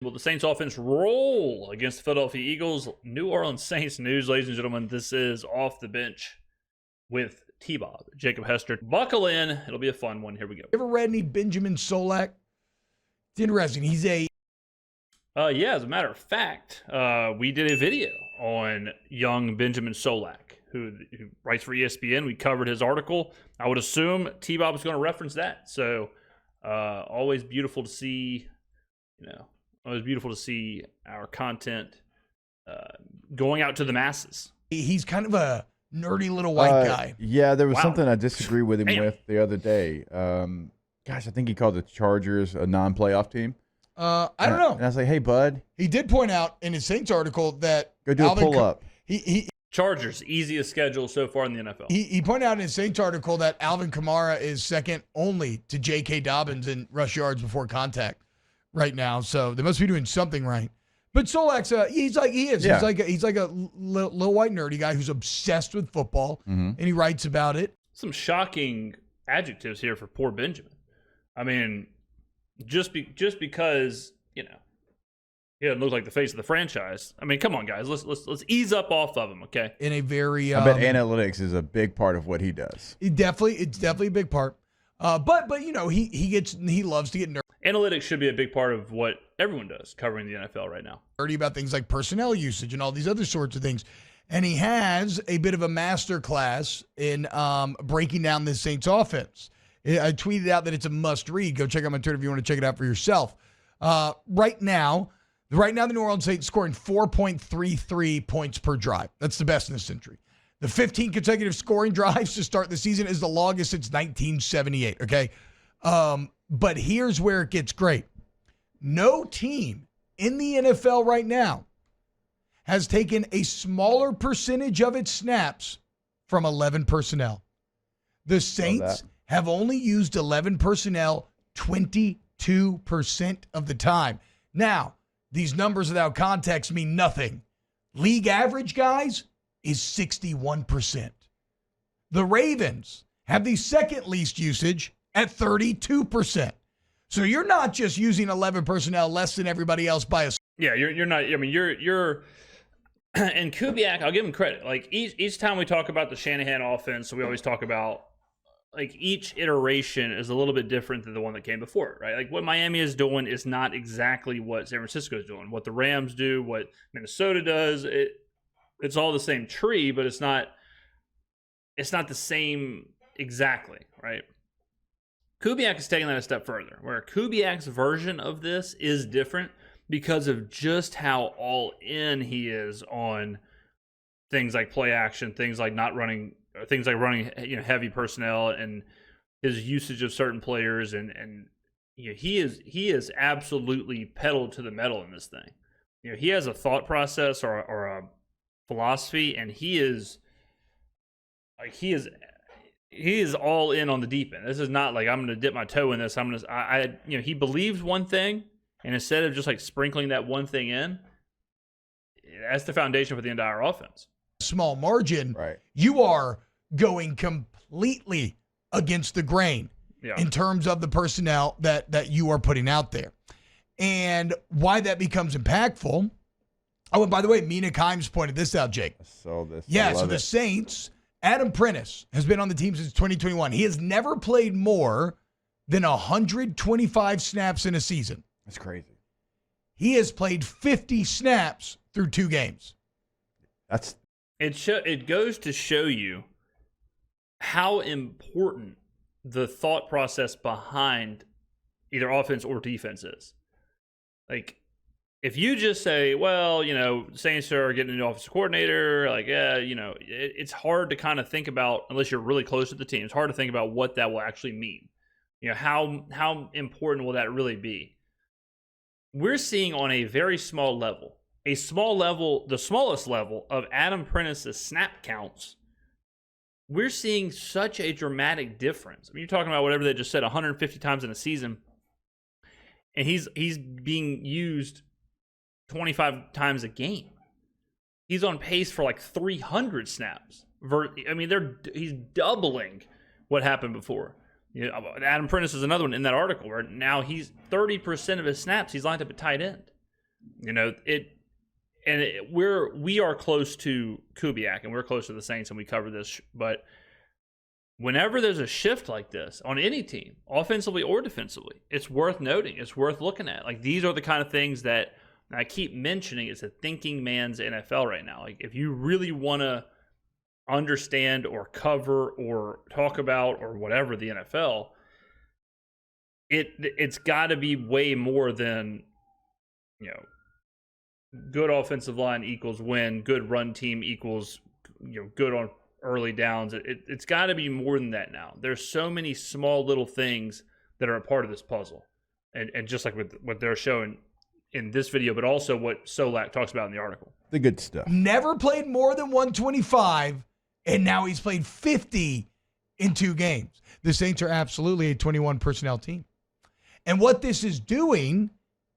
Will the Saints offense roll against the Philadelphia Eagles? New Orleans Saints news, ladies and gentlemen. This is Off the Bench with T-Bob, Jacob Hester. Buckle in. It'll be a fun one. Here we go. Ever read any Benjamin Solak? It's interesting. He's yeah, as a matter of fact, we did a video on young Benjamin Solak, who writes for ESPN. We covered his article. I would assume T-Bob is going to reference that. So always beautiful to see, always beautiful to see our content going out to the masses. He's kind of a nerdy little white guy. Yeah, there was something I disagree with him with the other day. Gosh, I think he called the Chargers a non-playoff team. I don't know. And I was like, hey, bud. He did point out in his Saints article that go do a pull-up. Chargers, easiest schedule so far in the NFL. He pointed out in his Saints article that Alvin Kamara is second only to J.K. Dobbins in rush yards before contact right now. So they must be doing something right. But Solak's he's like he is. Yeah. He's like a little white nerdy guy who's obsessed with football, and he writes about it. Some shocking adjectives here for poor Benjamin. I mean, just because he doesn't look like the face of the franchise. I mean, come on, guys, let's ease up off of him, okay? In a very, I bet analytics is a big part of what he does. It's definitely a big part. But he loves to get nerdy. Analytics should be a big part of what everyone does covering the NFL right now. Nerdy about things like personnel usage and all these other sorts of things. And he has a bit of a master class in breaking down this Saints offense. I tweeted out that it's a must read. Go check out my Twitter if you want to check it out for yourself. Right now, the New Orleans Saints scoring 4.33 points per drive. That's the best in the century. The 15 consecutive scoring drives to start the season is the longest since 1978, okay? But here's where it gets great. No team in the NFL right now has taken a smaller percentage of its snaps from 11 personnel. The Saints have only used 11 personnel 22% of the time. Now, these numbers without context mean nothing. League average, guys, is 61%. The Ravens have the second least usage at 32%. So you're not just using 11 personnel less than everybody else by a... Yeah, you're not... I mean, you're... And Kubiak, I'll give him credit. Like, each time we talk about the Shanahan offense, we always talk about, like, each iteration is a little bit different than the one that came before it, right? Like, what Miami is doing is not exactly what San Francisco is doing. What the Rams do, what Minnesota does, it's all the same tree, but it's not the same exactly, right? Kubiak is taking that a step further, where Kubiak's version of this is different because of just how all in he is on things like play action, things like running heavy personnel, and his usage of certain players, and he is absolutely pedal to the metal in this thing. He has a thought process or a philosophy, and he is all in on the deep end. This is not like I'm going to dip my toe in this. He believes one thing, and instead of just like sprinkling that one thing in, that's the foundation for the entire offense. Small margin, right? You are going completely against the grain in terms of the personnel that you are putting out there, and why that becomes impactful. Oh, and by the way, Mina Kimes pointed this out, Jake. I saw this. Yeah, so the Saints, Adam Prentice has been on the team since 2021. He has never played more than 125 snaps in a season. That's crazy. He has played 50 snaps through 2 games. It goes to show you how important the thought process behind either offense or defense is. Like, if you just say, well, Saints are getting a new offensive coordinator, like, it's hard to kind of think about, unless you're really close to the team, it's hard to think about what that will actually mean. How important will that really be? We're seeing on a very small level, the smallest level of Adam Prentice's snap counts, we're seeing such a dramatic difference. I mean, you're talking about whatever they just said, 150 times in a season, and he's being used 25 times a game. He's on pace for like 300 snaps. I mean, he's doubling what happened before. Adam Prentice is another one in that article where now he's 30% of his snaps he's lined up at tight end. You know, we are close to Kubiak, and we're close to the Saints, and we cover this. But whenever there's a shift like this on any team, offensively or defensively, it's worth noting. It's worth looking at. Like, these are the kind of things that I keep mentioning. It's a thinking man's NFL right now. Like, if you really want to understand or cover or talk about or whatever the NFL, it's got to be way more than, you know, good offensive line equals win, good run team equals, you know, good on early downs. It's got to be more than that now. There's so many small little things that are a part of this puzzle, and just like with what they're showing in this video, but also what Solak talks about in the article. The good stuff. Never played more than 125, and now he's played 50 in 2 games. The Saints are absolutely a 21 personnel team. And what this is doing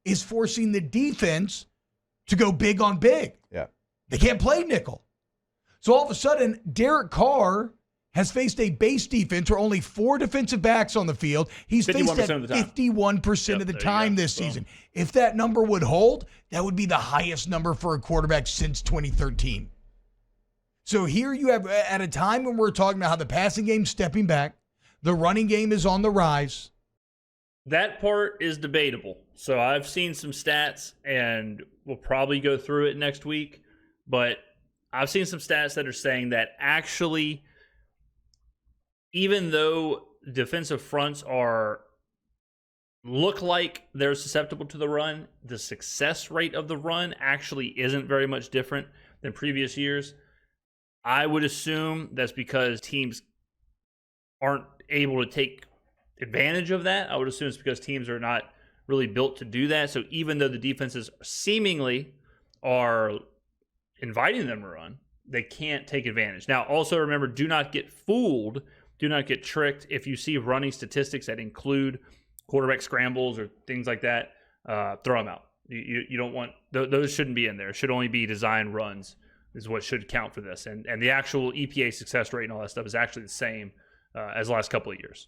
is forcing the defense to go big on big. Yeah. They can't play nickel. So all of a sudden, Derek Carr has faced a base defense where only 4 defensive backs on the field. He's faced that 51% of the time this season. If that number would hold, that would be the highest number for a quarterback since 2013. So here you have, at a time when we're talking about how the passing game's stepping back, the running game is on the rise. That part is debatable. So I've seen some stats, and we'll probably go through it next week. But I've seen some stats that are saying that actually, even though defensive fronts look like they're susceptible to the run, the success rate of the run actually isn't very much different than previous years. I would assume that's because teams aren't able to take advantage of that. I would assume it's because teams are not really built to do that. So even though the defenses seemingly are inviting them to run, they can't take advantage. Now, also remember, do not get fooled. Do not get tricked. If you see running statistics that include quarterback scrambles or things like that, throw them out. You don't want those. Shouldn't be in there. It should only be design runs is what should count for this. And the actual EPA success rate and all that stuff is actually the same as the last couple of years.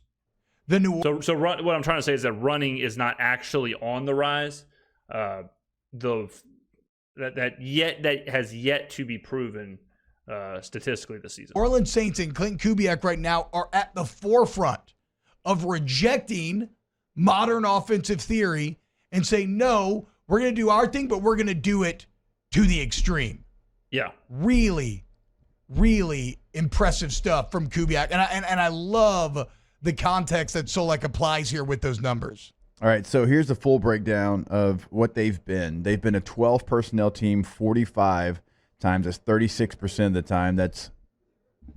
What I'm trying to say is that running is not actually on the rise. That has yet to be proven statistically this season. Orleans Saints and Klint Kubiak right now are at the forefront of rejecting modern offensive theory and saying, no, we're going to do our thing, but we're going to do it to the extreme. Yeah. Really, really impressive stuff from Kubiak. And I love the context that Solak applies here with those numbers. All right, so here's the full breakdown of what they've been. They've been a 12 personnel team 45 times. That's 36% of the time. That's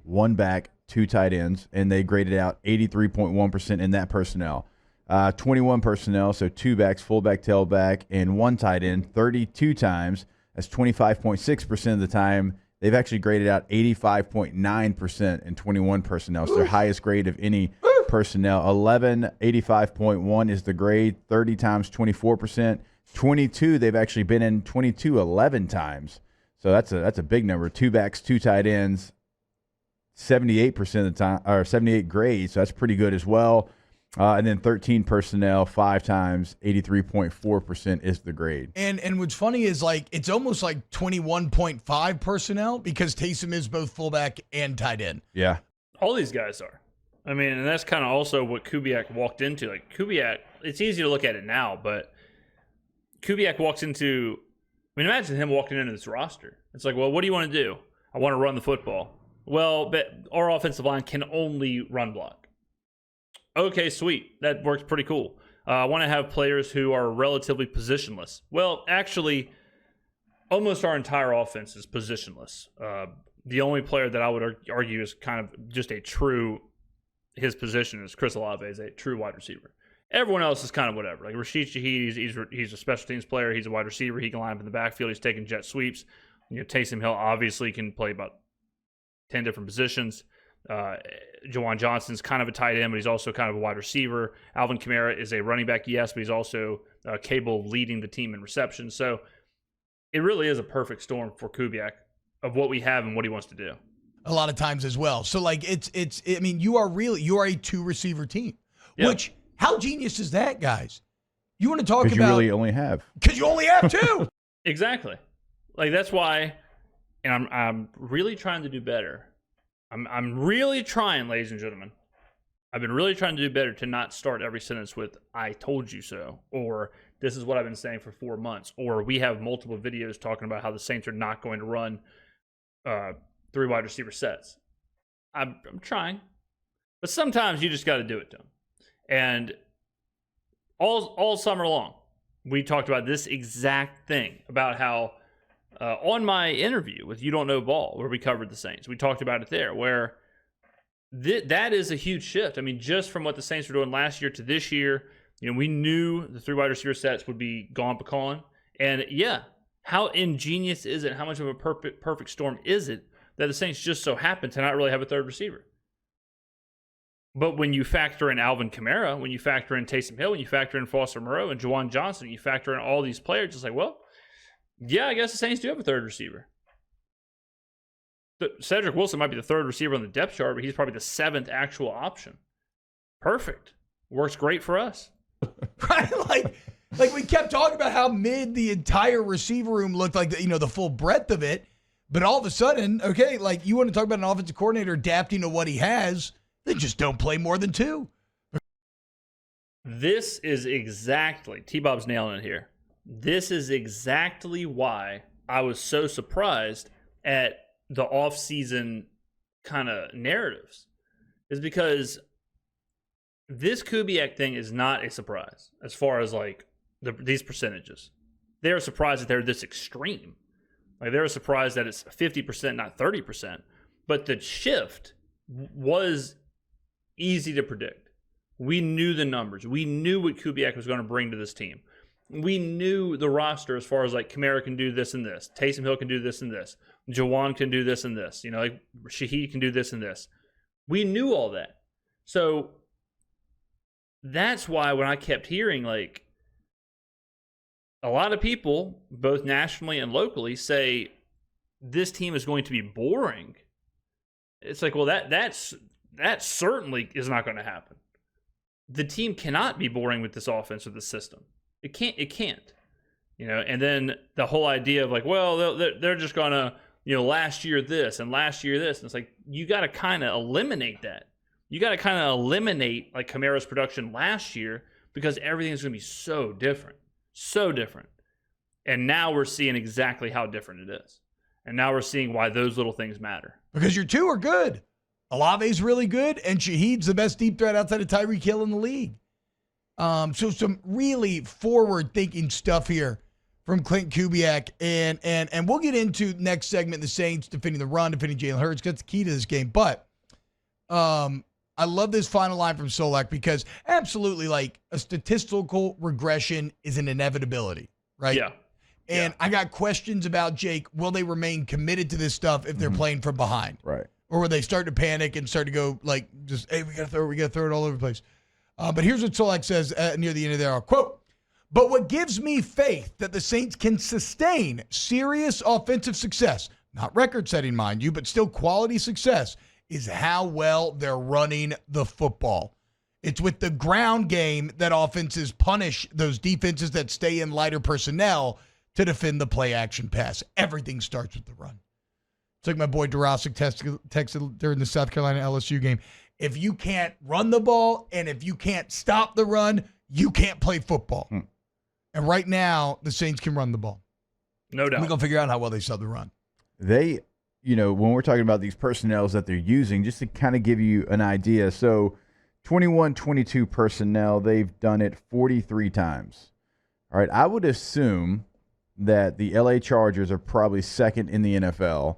1 back, 2 tight ends, and they graded out 83.1% in that personnel. 21 personnel, so 2 backs, fullback, tailback, and 1 tight end 32 times. That's 25.6% of the time. They've actually graded out 85.9% in 21 personnel. So their highest grade of any personnel. 11, 85.1 is the grade. 30 times, 24%. 22, they've actually been in 22 11 times. So that's a big number. 2 backs, 2 tight ends, 78% of the time, or 78 grades. So that's pretty good as well. And then 13 personnel, 5 times, 83.4% is the grade. And what's funny is, like, it's almost like 21.5 personnel because Taysom is both fullback and tight end. Yeah. All these guys are. I mean, and that's kind of also what Kubiak walked into. Like, Kubiak, it's easy to look at it now, but Kubiak walks into, I mean, imagine him walking into this roster. It's like, well, what do you want to do? I want to run the football. Well, but our offensive line can only run block. Okay, sweet. That works pretty cool. I want to have players who are relatively positionless. Well, actually, almost our entire offense is positionless. The only player that I would argue is kind of just his position is Chris Olave is a true wide receiver. Everyone else is kind of whatever. Like Rashid Shaheed, he's a special teams player. He's a wide receiver. He can line up in the backfield. He's taking jet sweeps. You know, Taysom Hill obviously can play about 10 different positions. Jawan Johnson's kind of a tight end, but he's also kind of a wide receiver. Alvin Kamara is a running back, yes, but he's also capable of leading the team in reception. So it really is a perfect storm for Kubiak of what we have and what he wants to do. A lot of times as well. So, like, I mean, you are a 2-receiver team, yep. Which, how genius is that, guys? You want to talk about... Because you really only have. Because you only have 2. Exactly. Like that's why, and I'm really trying to do better. I'm really trying, ladies and gentlemen. I've been really trying to do better to not start every sentence with "I told you so" or "This is what I've been saying for 4 months" or "We have multiple videos talking about how the Saints are not going to run 3 wide receiver sets." I'm trying, but sometimes you just got to do it to them. And all summer long, we talked about this exact thing about how on my interview with You Don't Know Ball, where we covered the Saints, we talked about it there, where that is a huge shift. I mean, just from what the Saints were doing last year to this year, we knew the 3 wide receiver sets would be gone pecan. And yeah, how ingenious is it? How much of a perfect storm is it that the Saints just so happen to not really have a third receiver? But when you factor in Alvin Kamara, when you factor in Taysom Hill, when you factor in Foster Moreau and Juwan Johnson, you factor in all these players, it's like, well, yeah, I guess the Saints do have a third receiver. Cedric Wilson might be the third receiver on the depth chart, but he's probably the 7th actual option. Perfect. Works great for us. Right? Like we kept talking about how mid the entire receiver room looked, like the full breadth of it. But all of a sudden, okay, like you want to talk about an offensive coordinator adapting to what he has, they just don't play more than 2. This is exactly, T-Bob's nailing it here. This is exactly why I was so surprised at the off-season kind of narratives, is because this Kubiak thing is not a surprise as far as like these percentages. They're surprised that they're this extreme. Like they're surprised that it's 50%, not 30%. But the shift was easy to predict. We knew the numbers. We knew what Kubiak was going to bring to this team. We knew the roster as far as like Kamara can do this and this. Taysom Hill can do this and this. Juwan can do this and this. Like Shaheed can do this and this. We knew all that. So that's why when I kept hearing like a lot of people, both nationally and locally, say this team is going to be boring. It's like, well, that certainly is not going to happen. The team cannot be boring with this offense or this system. It can't. And then the whole idea of like, well, they're just going to, last year this and last year this. And it's like, you got to kind of eliminate that. You got to kind of eliminate like Kamara's production last year because everything's going to be so different. So different. And now we're seeing exactly how different it is. And now we're seeing why those little things matter. Because your 2 are good. Olave's really good, and Shaheed's the best deep threat outside of Tyreek Hill in the league. So some really forward-thinking stuff here from Klint Kubiak. And we'll get into next segment, the Saints defending the run, defending Jalen Hurts. That's the key to this game. But I love this final line from Solak because absolutely, like, a statistical regression is an inevitability, right? Yeah. And I got questions about, Jake, will they remain committed to this stuff if they're playing from behind? Right. Or will they start to panic and start to go, like, just, hey, we got to throw it all over the place. But here's what Solak says near the end of there. Quote, "But what gives me faith that the Saints can sustain serious offensive success, not record-setting, mind you, but still quality success, is how well they're running the football. It's with the ground game that offenses punish those defenses that stay in lighter personnel to defend the play-action pass. Everything starts with the run." It's like my boy Durasic texted during the South Carolina LSU game. If you can't run the ball and if you can't stop the run, you can't play football. And right now, the Saints can run the ball. No doubt. We're going to figure out how well they stop the run. They, when we're talking about these personnels that they're using, just to kind of give you an idea. So 21-22 personnel, they've done it 43 times. All right, I would assume that the LA Chargers are probably second in the NFL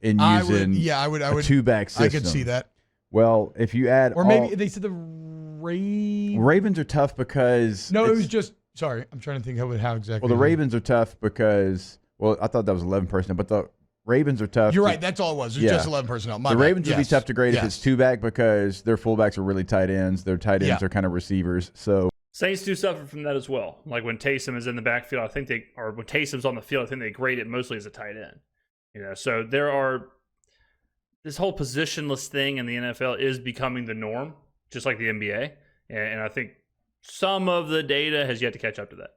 in using I would a two-back system. I could see that. Well, if you add or maybe they said the Ravens are tough because it was just sorry. I'm trying to think how exactly. Well, the Ravens are tough because I thought that was 11 personnel, but the Ravens are tough. You're right. That's all it was. It was just 11 personnel. The Ravens would be tough to grade if it's two-back because their fullbacks are really tight ends. Their tight ends are kind of receivers. So Saints do suffer from that as well. Like when Taysom is in the backfield, when Taysom's on the field, I think they grade it mostly as a tight end. So there are this whole positionless thing in the NFL is becoming the norm, just like the NBA. And I think some of the data has yet to catch up to that.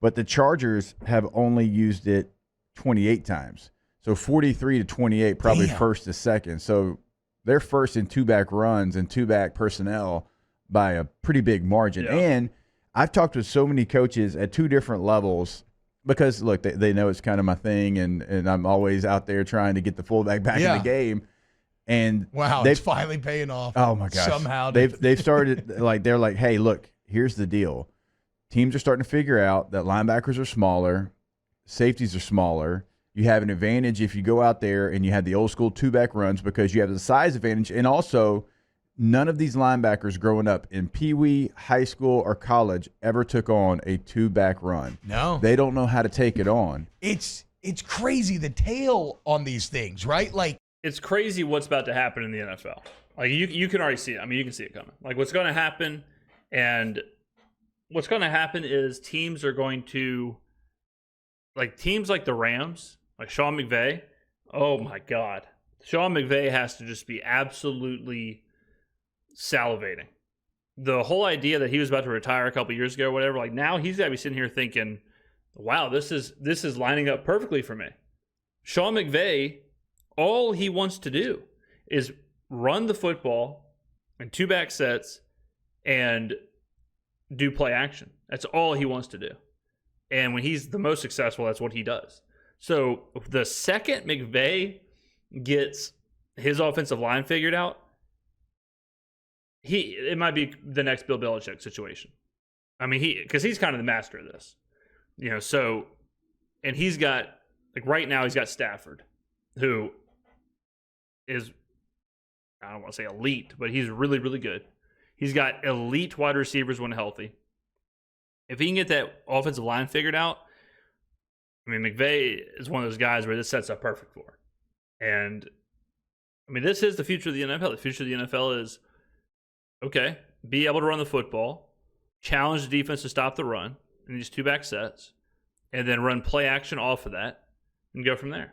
but the Chargers have only used it 28 times. So 43 to 28, probably first to second. So they're first in two-back runs and two-back personnel by a pretty big margin. Yeah. And I've talked with so many coaches at two different levels because, look, they know it's kind of my thing, and I'm always out there trying to get the fullback back in the game. And it's finally paying off. Oh, my gosh. Somehow. They've started, they're like, hey, look, here's the deal. Teams are starting to figure out that linebackers are smaller, safeties are smaller. You have an advantage if you go out there and you have the old school two-back runs because you have the size advantage. And also, none of these linebackers growing up in peewee, high school, or college ever took on a two-back run. No. They don't know how to take it on. It's crazy, the tail on these things, right? Like, it's crazy what's about to happen in the NFL. Like you can already see it. I mean, you can see it coming. Like what's going to happen, and what's going to happen is teams are going to, like teams like the Rams, like Sean McVay. Oh my God, Sean McVay has to just be absolutely salivating. The whole idea that he was about to retire a couple years ago, or whatever. Like now he's got to be sitting here thinking, "Wow, this is lining up perfectly for me." Sean McVay, all he wants to do is run the football in two-back sets and do play action. That's all he wants to do. And when he's the most successful, that's what he does. So the second McVay gets his offensive line figured out, it might be the next Bill Belichick situation. I mean, because he's kind of the master of this. So, and he's got, like right now he's got Stafford, who is, I don't want to say elite, but he's really, really good. He's got elite wide receivers when healthy. If he can get that offensive line figured out, I mean, McVay is one of those guys where this sets up perfect for. And, I mean, this is the future of the NFL. The future of the NFL is, okay, be able to run the football, challenge the defense to stop the run in these two-back sets, and then run play action off of that and go from there.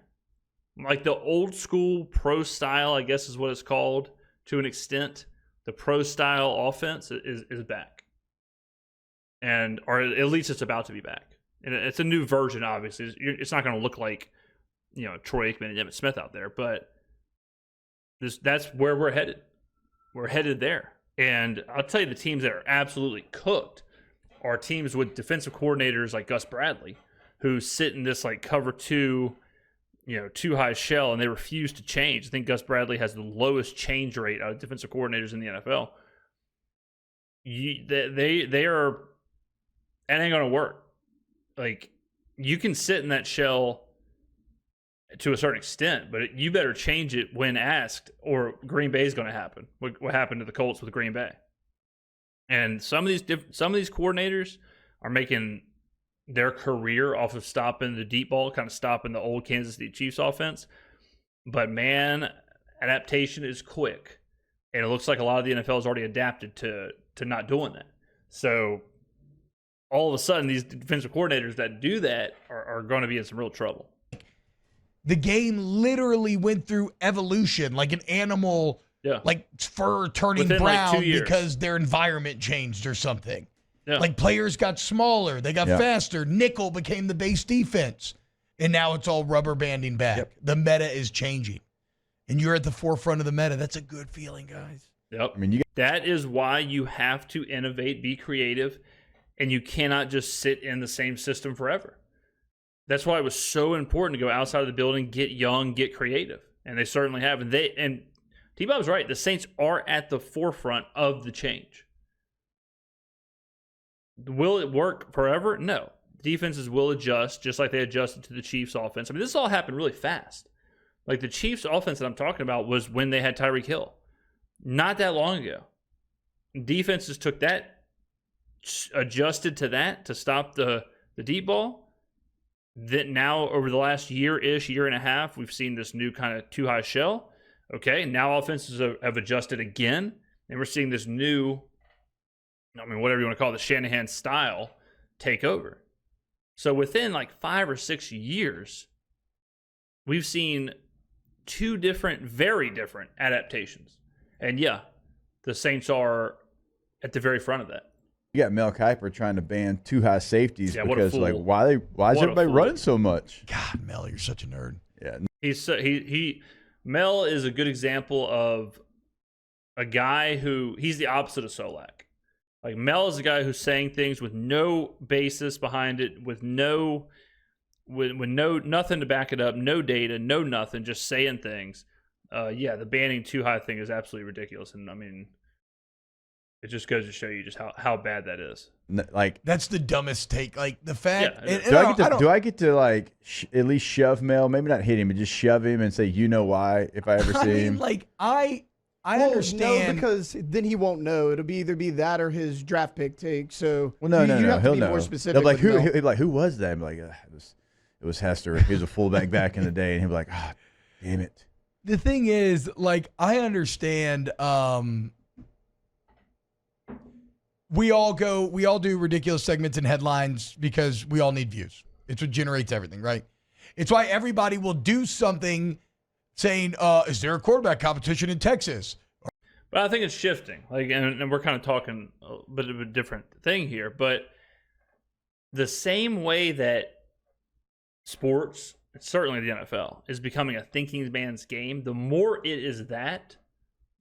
Like the old school pro style, I guess is what it's called to an extent. The pro style offense is back. Or at least it's about to be back. And it's a new version, obviously. It's not going to look like, Troy Aikman and Emmitt Smith out there, but that's where we're headed. We're headed there. And I'll tell you, the teams that are absolutely cooked are teams with defensive coordinators like Gus Bradley, who sit in this like cover two, too high shell, and they refuse to change. I think Gus Bradley has the lowest change rate out of defensive coordinators in the NFL. They are, it ain't going to work. Like, you can sit in that shell to a certain extent, but you better change it when asked, or Green Bay is going to happen. What happened to the Colts with Green Bay? And some of these coordinators are making their career off of stopping the deep ball, kind of stopping the old Kansas City Chiefs offense. But man, adaptation is quick, and it looks like a lot of the NFL has already adapted to not doing that. So all of a sudden, these defensive coordinators that do that are going to be in some real trouble. The game literally went through evolution, like an animal, like fur turning within brown like 2 years. because their environment changed or something. Yeah. Like players got smaller, they got faster. Nickel became the base defense, and now it's all rubber banding back. Yep. The meta is changing, and you're at the forefront of the meta. That's a good feeling, guys. Yep. I mean, that is why you have to innovate, be creative, and you cannot just sit in the same system forever. That's why it was so important to go outside of the building, get young, get creative, and they certainly have. And T-Bob's right. The Saints are at the forefront of the change. Will it work forever? No. Defenses will adjust, just like they adjusted to the Chiefs' offense. I mean, this all happened really fast. Like the Chiefs' offense that I'm talking about was when they had Tyreek Hill, not that long ago. Defenses took that, adjusted to that to stop the deep ball. That now over the last year-ish, year and a half, we've seen this new kind of too high shell. Okay, now offenses have adjusted again, and we're seeing this new, whatever you want to call it, the Shanahan style take over. So within like 5 or 6 years, we've seen two different, very different adaptations. And yeah, the Saints are at the very front of that. You got Mel Kiper trying to ban too high safeties Yeah, what a because like fool. why is What a everybody fool. running so much? God, Mel, you're such a nerd. Yeah, Mel is a good example of a guy who he's the opposite of Solak. Like Mel is a guy who's saying things with no basis behind it, with no nothing to back it up, no data, no nothing, just saying things. Yeah, the banning too high thing is absolutely ridiculous, and I mean, it just goes to show you just how bad that is. like That's the dumbest take. Like the fact. Yeah, and do I get to like at least shove Mel? Maybe not hit him, but just shove him and say, you know why? If I ever see I mean, him, like I Well, understand. no, because then he won't know. It'll either be that or his draft pick take. So well, no, you no, have to he'll be know. more specific. They'll be like, with Mel. he'll be like, who was that? I'm like, it was Hester. He was a fullback back in the day, and he'll be like, damn it. The thing is, like, I understand. We all do ridiculous segments and headlines because we all need views. It's what generates everything, right? It's why everybody will do something saying, is there a quarterback competition in Texas? But I think it's shifting. Like, and we're kind of talking a bit of a different thing here, but the same way that sports, certainly the NFL, is becoming a thinking man's game, the more it is that,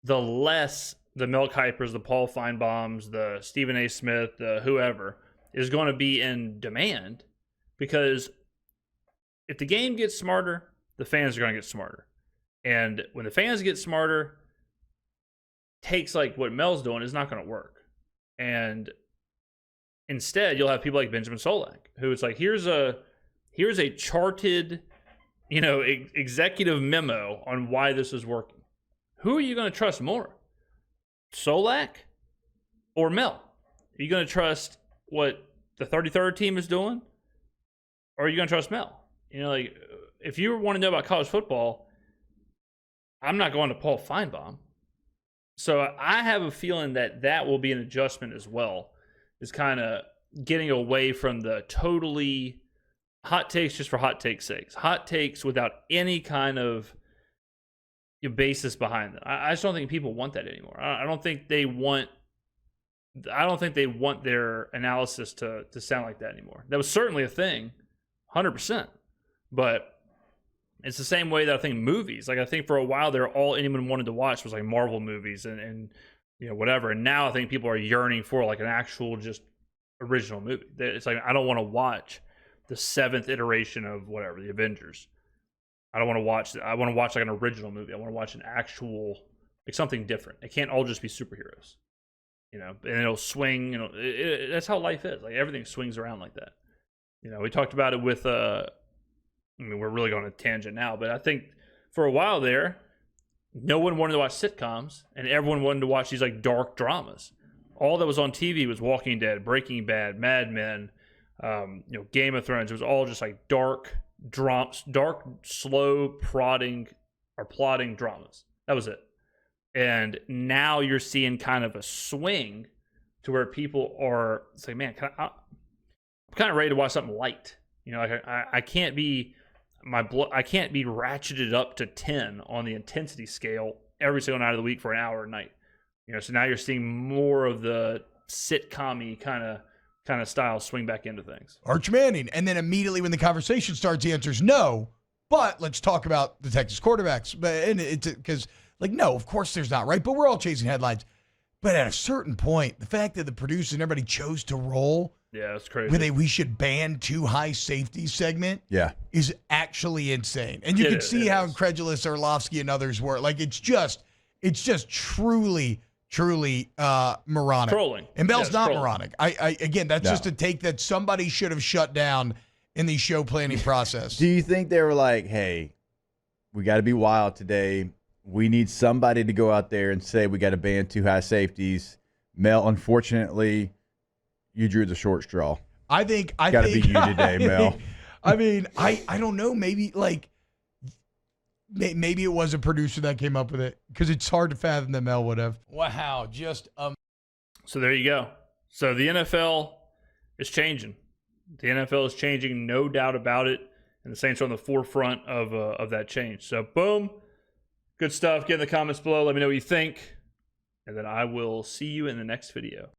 the less the Mel Kipers, the Paul Feinbaums, the Stephen A. Smith, the whoever, is going to be in demand, because if the game gets smarter, the fans are going to get smarter. And when the fans get smarter, takes like what Mel's doing is not going to work. And instead, you'll have people like Benjamin Solak, who it's like, here's a charted, executive memo on why this is working. Who are you going to trust more? Solak or Mel? Are you going to trust what the 33rd team is doing? Or are you going to trust Mel? Like, if you want to know about college football, I'm not going to Paul Feinbaum. So I have a feeling that will be an adjustment as well, is kind of getting away from the totally hot takes just for hot take's sakes. Hot takes without any kind of basis behind them. I just don't think people want that anymore. I don't think they want their analysis to sound like that anymore. That was certainly a thing, 100%. But it's the same way that I think movies, like I think for a while there, all anyone wanted to watch was like Marvel movies and whatever. And now I think people are yearning for like an actual just original movie. It's like, I don't want to watch the 7th iteration of whatever, the Avengers. I want to watch like an original movie. I want to watch an actual, like something different. It can't all just be superheroes, and it'll swing, that's how life is. Like everything swings around like that. We talked about it with, we're really going on a tangent now, but I think for a while there, no one wanted to watch sitcoms and everyone wanted to watch these like dark dramas. All that was on TV was Walking Dead, Breaking Bad, Mad Men, Game of Thrones. It was all just like dark, slow, plotting dramas. That was it. And now you're seeing kind of a swing to where people are saying, man, I'm kind of ready to watch something light. I can't be I can't be ratcheted up to 10 on the intensity scale every single night of the week for an hour a night. So now you're seeing more of the sitcom-y kind of style swing back into things. Arch Manning. And then immediately when the conversation starts, the answer is no. But let's talk about the Texas quarterbacks. And it's because, like, no, of course there's not, right? But we're all chasing headlines. But at a certain point, the fact that the producers and everybody chose to roll that's crazy. with a "we should ban too high safety" segment, is actually insane. And you can see how incredulous Orlovsky and others were. Like it's just truly moronic. Trolling. And Bell's not trolling. moronic. Again, that's just a take that somebody should have shut down in the show planning process. Do you think they were like, hey, we got to be wild today. We need somebody to go out there and say we got to ban too high safeties. Mel, unfortunately, you drew the short straw. I think got to be you today, Mel. I don't know. Maybe maybe it was a producer that came up with it, because it's hard to fathom that Mel would have. Wow, just So there you go. So the NFL is changing. The NFL is changing, no doubt about it, and the Saints are on the forefront of that change. So boom, good stuff. Get in the comments below. Let me know what you think, and then I will see you in the next video.